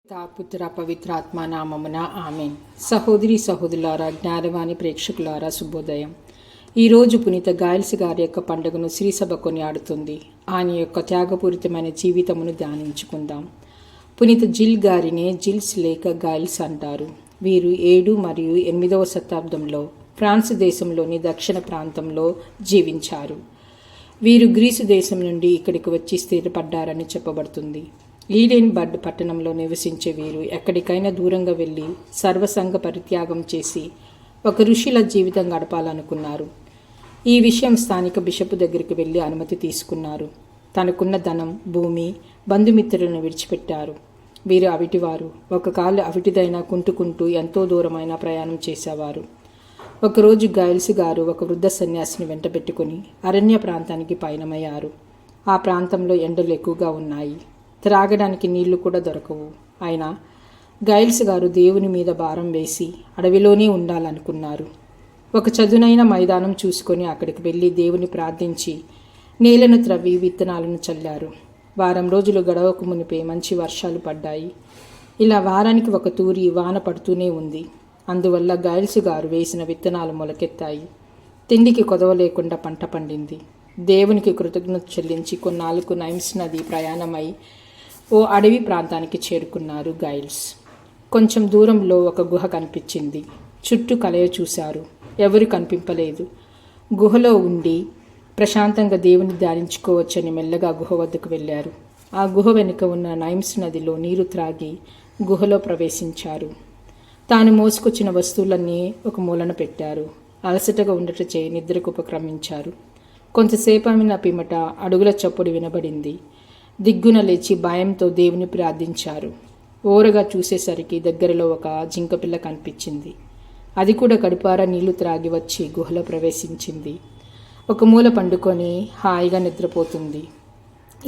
పుత్ర పవిత్రాత్మ నామమున ఆమెన్. సహోదరి సహోదరులారా, జ్ఞానవాణి ప్రేక్షకులారా, శుభోదయం. ఈరోజు పునీత గాయల్స్ గారి యొక్క పండుగను శ్రీసభ కొనియాడుతుంది. ఆయన యొక్క త్యాగపూరితమైన జీవితమును ధ్యానించుకుందాం. పునీత జిల్ గారినే జిల్స్ లేక గాయల్స్ అంటారు. వీరు 7 మరియు 8వ శతాబ్దంలో ఫ్రాన్స్ దేశంలోని దక్షిణ ప్రాంతంలో జీవించారు. వీరు గ్రీసు దేశం నుండి ఇక్కడికి వచ్చి స్థిరపడ్డారని చెప్పబడుతుంది. ఈడెన్ బర్డ్ పట్టణంలో నివసించే వీరు ఎక్కడికైనా దూరంగా వెళ్ళి సర్వసంగ పరిత్యాగం చేసి ఒక ఋషిల జీవితం గడపాలనుకున్నారు. ఈ విషయం స్థానిక బిషప్ దగ్గరికి వెళ్ళి అనుమతి తీసుకున్నారు. తనకున్న ధనం, భూమి, బంధుమిత్రులను విడిచిపెట్టారు. వీరు అవిటివారు. ఒక కాలు అవిటిదైనా కుంటుకుంటూ ఎంతో దూరమైన ప్రయాణం చేసేవారు. ఒకరోజు గాయల్స్ గారు ఒక వృద్ధ సన్యాసిని వెంట పెట్టుకుని అరణ్య ప్రాంతానికి పయనమయ్యారు. ఆ ప్రాంతంలో ఎండలు ఎక్కువగా ఉన్నాయి. త్రాగడానికి నీళ్లు కూడా దొరకవు. అయినా గాయల్స్ గారు దేవుని మీద భారం వేసి అడవిలోనే ఉండాలనుకున్నారు. ఒక చదునైన మైదానం చూసుకొని అక్కడికి వెళ్ళి దేవుని ప్రార్థించి నేలను త్రవ్వి విత్తనాలను చల్లారు. వారం రోజులు గడవకు మునిపే మంచి వర్షాలు పడ్డాయి. ఇలా వారానికి ఒక తూరి వాన పడుతూనే ఉంది. అందువల్ల గాయల్స్ గారు వేసిన విత్తనాలు మొలకెత్తాయి. తిండికి కొదవ లేకుండా పంట పండింది. దేవునికి కృతజ్ఞత చెల్లించి కొన్నాళ్ళకు నైమ్స్ నది ప్రయాణమై ఓ అడవి ప్రాంతానికి చేరుకున్నారు గాయల్స్. కొంచెం దూరంలో ఒక గుహ కనిపించింది. చుట్టూ కలయ చూశారు. ఎవరు కనిపింపలేదు. గుహలో ఉండి ప్రశాంతంగా దేవుని ధ్యానించుకోవచ్చని మెల్లగా గుహ వద్దకు వెళ్ళారు. ఆ గుహ వెనుక ఉన్న నైమ్స్ నదిలో నీరు త్రాగి గుహలో ప్రవేశించారు. తాను మోసుకొచ్చిన వస్తువులన్నీ ఒక మూలన పెట్టారు. అలసటగా ఉండటచే నిద్రకు ఉపక్రమించారు. కొంతసేపైన పిమ్మట అడుగుల చప్పుడు వినబడింది. దిగ్గున లేచి భయంతో దేవుని ప్రార్థించారు. ఓరగా చూసేసరికి దగ్గరలో ఒక జింకపిల్ల కనిపించింది. అది కూడా కడుపారా నీళ్లు త్రాగి వచ్చి గుహలో ప్రవేశించింది. ఒక మూల పండుకొని హాయిగా నిద్రపోతుంది.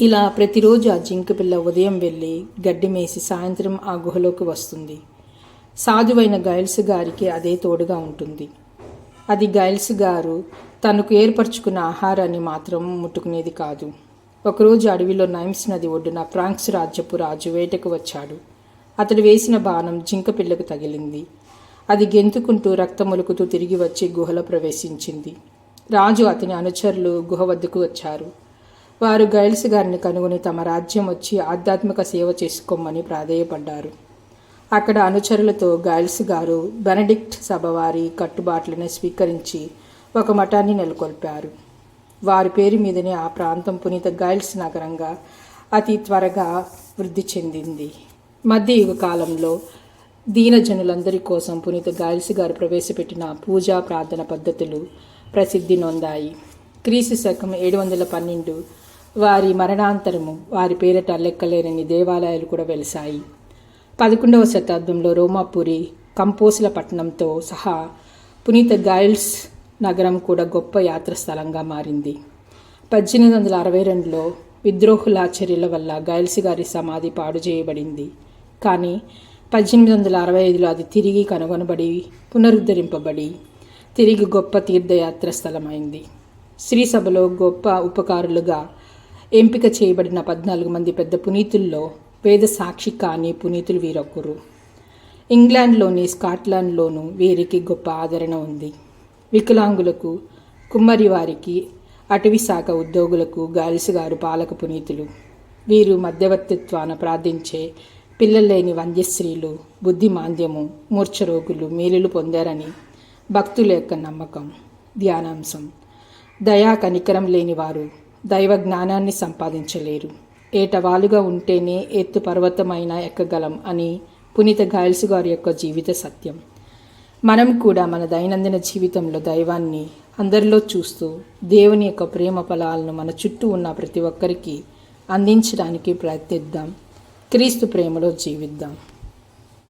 ఇలా ప్రతిరోజు ఆ జింకపిల్ల ఉదయం వెళ్ళి గడ్డి మేసి సాయంత్రం ఆ గుహలోకి వస్తుంది. సాధువైన గాయల్స్ గారికి అదే తోడుగా ఉంటుంది. అది గాయల్స్ గారు తనకు ఏర్పరచుకున్న ఆహారాన్ని మాత్రం ముట్టుకునేది కాదు. ఒకరోజు అడవిలో నైమ్స్ నది ఒడ్డున ఫ్రాంక్స్ రాజ్యపు రాజు వేటకు వచ్చాడు. అతడు వేసిన బాణం జింక పిల్లకు తగిలింది. అది గెంతుకుంటూ రక్తములుకుతూ తిరిగి వచ్చి గుహలో ప్రవేశించింది. రాజు అతని అనుచరులు గుహ వద్దకు వచ్చారు. వారు గాయల్స్ గారిని కనుగొని తమ రాజ్యం వచ్చి ఆధ్యాత్మిక సేవ చేసుకోమని ప్రాధేయపడ్డారు. అక్కడ అనుచరులతో గాయల్స్ గారు బెనడిక్ట్ సభ వారి కట్టుబాట్లను స్వీకరించి ఒక మఠాన్ని నెలకొల్పారు. వారి పేరు మీదనే ఆ ప్రాంతం పునీత గాయల్స్ నగరంగా అతి త్వరగా వృద్ధి చెందింది. మధ్యయుగ కాలంలో దీనజనులందరి కోసం పునీత గాయల్స్ గారు ప్రవేశపెట్టిన పూజా ప్రార్థన పద్ధతులు ప్రసిద్ధి నొందాయి. క్రీస్తు శకం 712 వారి మరణాంతరము వారి పేరిట లెక్కలేనని దేవాలయాలు కూడా వెలిశాయి. 11వ శతాబ్దంలో రోమాపురి కంపోసుల పట్టణంతో సహా పునీత గాయల్స్ నగరం కూడా గొప్ప యాత్ర స్థలంగా మారింది. 1862లో విద్రోహుల చర్యల వల్ల గాయల్స్ గారి సమాధి పాడు చేయబడింది. కానీ 1865లో అది తిరిగి కనుగొనబడి పునరుద్ధరింపబడి తిరిగి గొప్ప తీర్థయాత్ర స్థలమైంది. శ్రీసభలో గొప్ప ఉపకారులుగా ఎంపిక చేయబడిన 14 మంది పెద్ద పునీతుల్లో వేద సాక్షి కాని పునీతులు వీరొకరు. ఇంగ్లాండ్లోని స్కాట్లాండ్లోనూ వీరికి గొప్ప ఆదరణ ఉంది. వికలాంగులకు, కుమ్మరి వారికి, అటవీ శాఖ ఉద్యోగులకు గాయల్స్ గారు పాలక పునీతులు. వీరు మధ్యవర్తిత్వాన ప్రార్థించే పిల్లలేని వంద్యస్త్రీలు, బుద్ధి మాంద్యము, మూర్ఛరోగులు మేలులు పొందారని భక్తుల యొక్క నమ్మకం. ధ్యానాంశం: దయా కనికరం లేని వారు దైవ జ్ఞానాన్ని సంపాదించలేరు. ఏటవాలుగా ఉంటేనే ఎత్తు పర్వతమైన ఎక్కగలం అని పునీత గాయల్స్ గారి యొక్క జీవిత సత్యం. మనం కూడా మన దైనందిన జీవితంలో దైవాన్ని అందరిలో చూస్తూ దేవుని యొక్క ప్రేమ ఫలాలను మన చుట్టూ ఉన్న ప్రతి ఒక్కరికి అందించడానికి ప్రయత్నిద్దాం. క్రీస్తు ప్రేమలో జీవిద్దాం.